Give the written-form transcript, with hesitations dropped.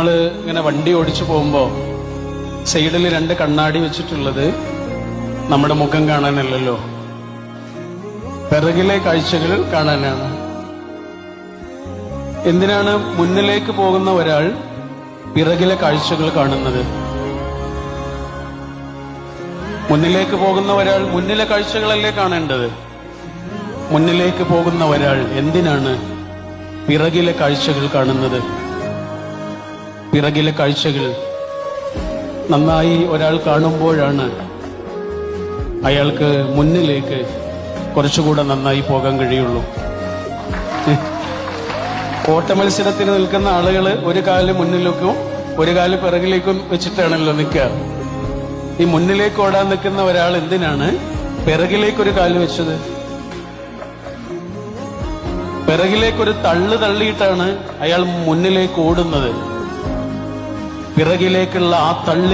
നമ്മൾ ഇങ്ങനെ വണ്ടി ഓടിച്ചു പോകുമ്പോൾ സൈഡിൽ 2 കണ്ണാടി വെച്ചിട്ടുള്ളത് നമ്മുടെ മുഖം കാണാനല്ലല്ലോ, പിറകിലെ കാഴ്ചകൾ കാണാനാണ്. എന്തിനാണ് മുന്നിലേക്ക് പോകുന്ന ഒരാൾ പിറകിലെ കാഴ്ചകൾ കാണുന്നത്? മുന്നിലേക്ക് പോകുന്ന ഒരാൾ മുന്നിലെ കാഴ്ചകളല്ലേ കാണേണ്ടത്? മുന്നിലേക്ക് പോകുന്ന ഒരാൾ എന്തിനാണ് പിറകിലെ കാഴ്ചകൾ കാണുന്നത്? പിറകിലെ കാഴ്ചകൾ നന്നായി ഒരാൾ കാണുമ്പോഴാണ് അയാൾക്ക് മുന്നിലേക്ക് കുറച്ചുകൂടെ നന്നായി പോകാൻ കഴിയുള്ളൂ. ഓട്ടമത്സരത്തിന് നിൽക്കുന്ന ആളുകൾ ഒരു കാല് മുന്നിലേക്കും ഒരു കാല് പിറകിലേക്കും വെച്ചിട്ടാണല്ലോ നിൽക്കുക. ഈ മുന്നിലേക്ക് ഓടാൻ നിൽക്കുന്ന ഒരാൾ എന്തിനാണ് പിറകിലേക്കൊരു കാല് വെച്ചത്? പിറകിലേക്കൊരു തള്ളു തള്ളിയിട്ടാണ് അയാൾ മുന്നിലേക്ക് ഓടുന്നത്. പിറകിലേക്കുള്ള ആ തള്ളി